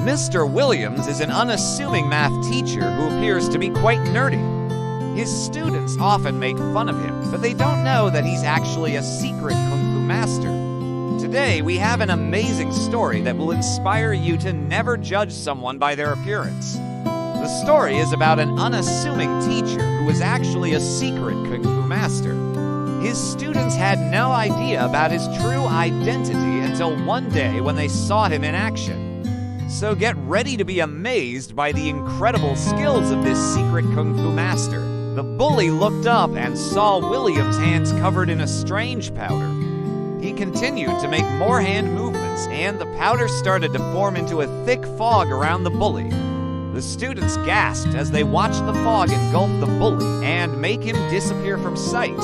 Mr. Williams is an unassuming math teacher who appears to be quite nerdy. His students often make fun of him, but they don't know that he's actually a secret Kung Fu master. Today, we have an amazing story that will inspire you to never judge someone by their appearance. The story is about an unassuming teacher who was actually a secret Kung Fu master. His students had no idea about his true identity until one day when they saw him in action. So get ready to be amazed by the incredible skills of this secret Kung Fu master. The bully looked up and saw William's hands covered in a strange powder. He continued to make more hand movements, and the powder started to form into a thick fog around the bully. The students gasped as they watched the fog engulf the bully and make him disappear from sight.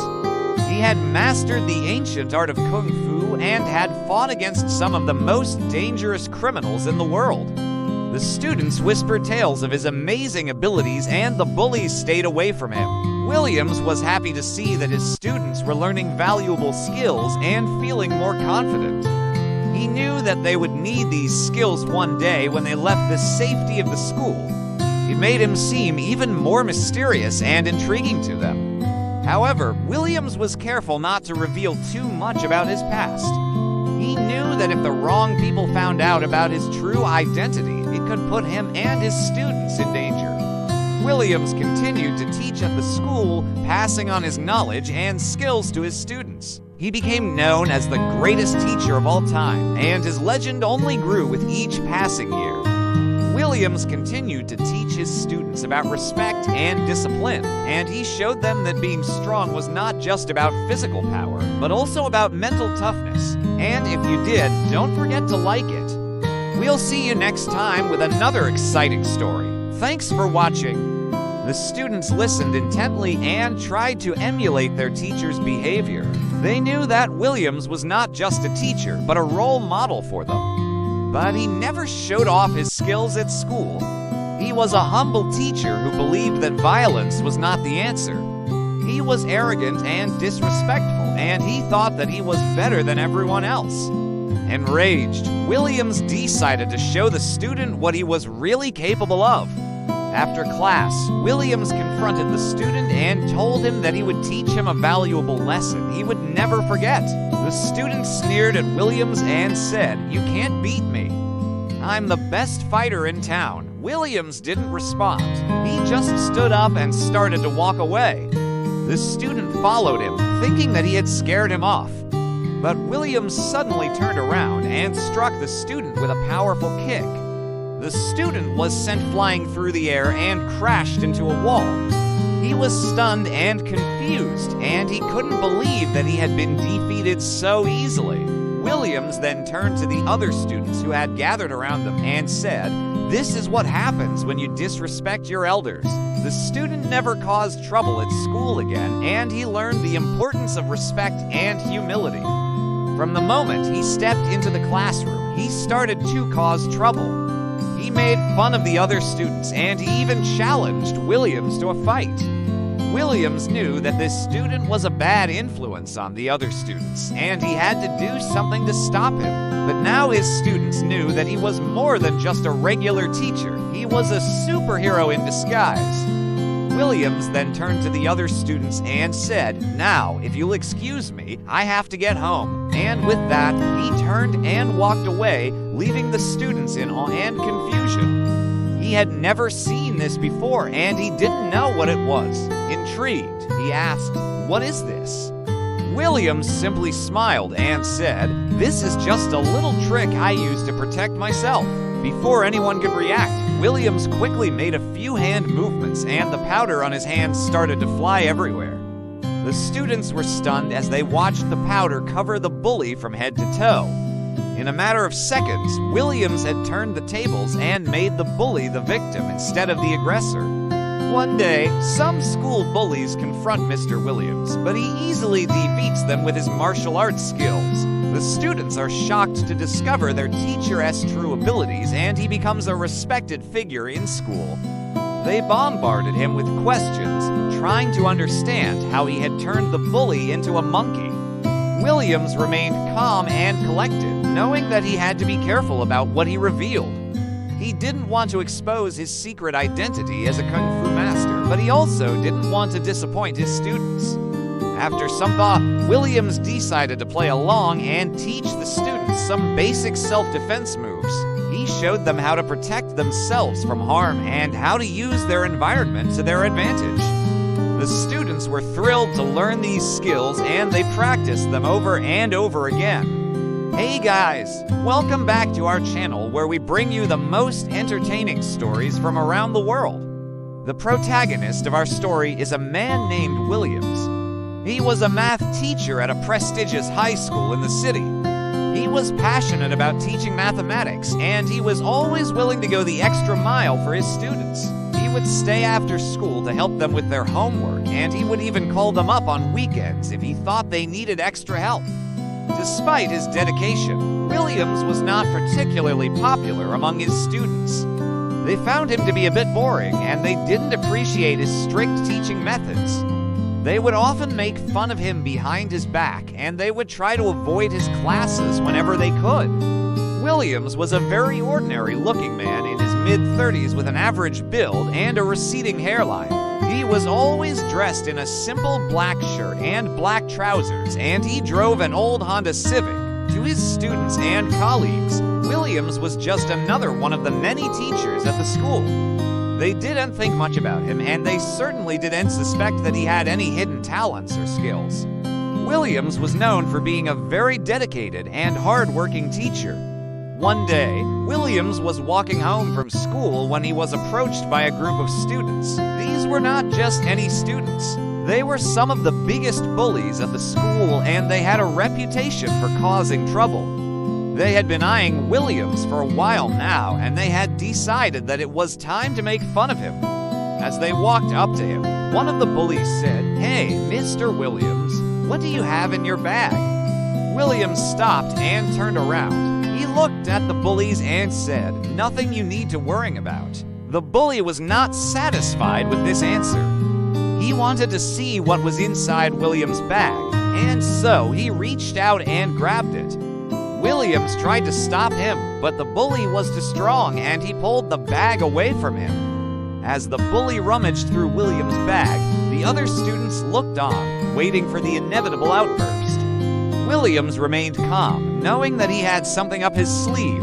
He had mastered the ancient art of Kung Fu and had fought against some of the most dangerous criminals in the world. The students whispered tales of his amazing abilities, and the bullies stayed away from him. Williams was happy to see that his students were learning valuable skills and feeling more confident. He knew that they would need these skills one day when they left the safety of the school. It made him seem even more mysterious and intriguing to them. However, Williams was careful not to reveal too much about his past. He knew that if the wrong people found out about his true identity, it could put him and his students in danger. Williams continued to teach at the school, passing on his knowledge and skills to his students. He became known as the greatest teacher of all time, and his legend only grew with each passing year. Williams continued to teach his students about respect and discipline, and he showed them that being strong was not just about physical power, but also about mental toughness. And if you did, don't forget to like it. We'll see you next time with another exciting story. Thanks for watching. The students listened intently and tried to emulate their teacher's behavior. They knew that Williams was not just a teacher, but a role model for them. But he never showed off his skills at school. He was a humble teacher who believed that violence was not the answer. He was arrogant and disrespectful, and he thought that he was better than everyone else. Enraged, Williams decided to show the student what he was really capable of. After class, Williams confronted the student and told him that he would teach him a valuable lesson he would never forget. The student sneered at Williams and said, "You can't beat me. I'm the best fighter in town." Williams didn't respond. He just stood up and started to walk away. The student followed him, thinking that he had scared him off. But Williams suddenly turned around and struck the student with a powerful kick. The student was sent flying through the air and crashed into a wall. He was stunned and confused, and he couldn't believe that he had been defeated so easily. Williams then turned to the other students who had gathered around them and said, "This is what happens when you disrespect your elders." The student never caused trouble at school again, and he learned the importance of respect and humility. From the moment he stepped into the classroom, he started to cause trouble. He made fun of the other students, and he even challenged Williams to a fight. Williams knew that this student was a bad influence on the other students, and he had to do something to stop him. But now his students knew that he was more than just a regular teacher. He was a superhero in disguise. Williams then turned to the other students and said, "Now, if you'll excuse me, I have to get home." And with that, he turned and walked away, leaving the students in awe and confusion. He had never seen this before, and he didn't know what it was. Intrigued, he asked, "What is this?" Williams simply smiled and said, "This is just a little trick I use to protect myself." Before anyone could react, Williams quickly made a few hand movements, and the powder on his hands started to fly everywhere. The students were stunned as they watched the powder cover the bully from head to toe. In a matter of seconds, Williams had turned the tables and made the bully the victim instead of the aggressor. One day, some school bullies confront Mr. Williams, but he easily defeats them with his martial arts skills. The students are shocked to discover their teacher's true abilities, and he becomes a respected figure in school. They bombarded him with questions, trying to understand how he had turned the bully into a monkey. Williams remained calm and collected, knowing that he had to be careful about what he revealed. He didn't want to expose his secret identity as a kung fu master, but he also didn't want to disappoint his students. After some thought, Williams decided to play along and teach the students some basic self-defense moves. He showed them how to protect themselves from harm and how to use their environment to their advantage. The students were thrilled to learn these skills, and they practiced them over and over again. Hey guys, welcome back to our channel where we bring you the most entertaining stories from around the world. The protagonist of our story is a man named Williams. He was a math teacher at a prestigious high school in the city. He was passionate about teaching mathematics, and he was always willing to go the extra mile for his students. He would stay after school to help them with their homework, and he would even call them up on weekends if he thought they needed extra help. Despite his dedication, Williams was not particularly popular among his students. They found him to be a bit boring, and they didn't appreciate his strict teaching methods. They would often make fun of him behind his back, and they would try to avoid his classes whenever they could. Williams was a very ordinary-looking man in his mid-30s with an average build and a receding hairline. He was always dressed in a simple black shirt and black trousers, and he drove an old Honda Civic. To his students and colleagues, Williams was just another one of the many teachers at the school. They didn't think much about him, and they certainly didn't suspect that he had any hidden talents or skills. Williams was known for being a very dedicated and hard-working teacher. One day, Williams was walking home from school when he was approached by a group of students. These were not just any students. They were some of the biggest bullies at the school, and they had a reputation for causing trouble. They had been eyeing Williams for a while now, and they had decided that it was time to make fun of him. As they walked up to him, one of the bullies said, "Hey, Mr. Williams, what do you have in your bag?" Williams stopped and turned around. He looked at the bullies and said, "Nothing you need to worry about." The bully was not satisfied with this answer. He wanted to see what was inside Williams' bag, and so he reached out and grabbed it. Williams tried to stop him, but the bully was too strong, and he pulled the bag away from him. As the bully rummaged through Williams' bag, the other students looked on, waiting for the inevitable outburst. Williams remained calm, knowing that he had something up his sleeve.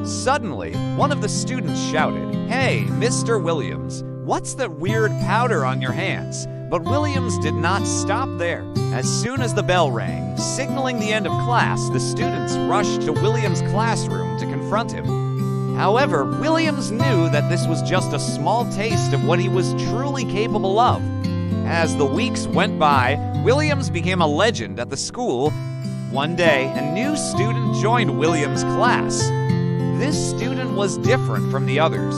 Suddenly, one of the students shouted, "Hey, Mr. Williams, what's that weird powder on your hands?" But Williams did not stop there. As soon as the bell rang, signaling the end of class, the students rushed to Williams' classroom to confront him. However, Williams knew that this was just a small taste of what he was truly capable of. As the weeks went by, Williams became a legend at the school. One day, a new student joined Williams' class. This student was different from the others.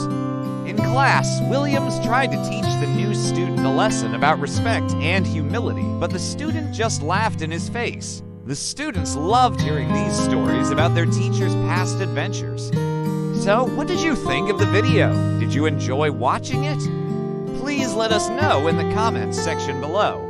In class, Williams tried to teach the new student a lesson about respect and humility, but the student just laughed in his face. The students loved hearing these stories about their teacher's past adventures. So, what did you think of the video? Did you enjoy watching it? Please let us know in the comments section below.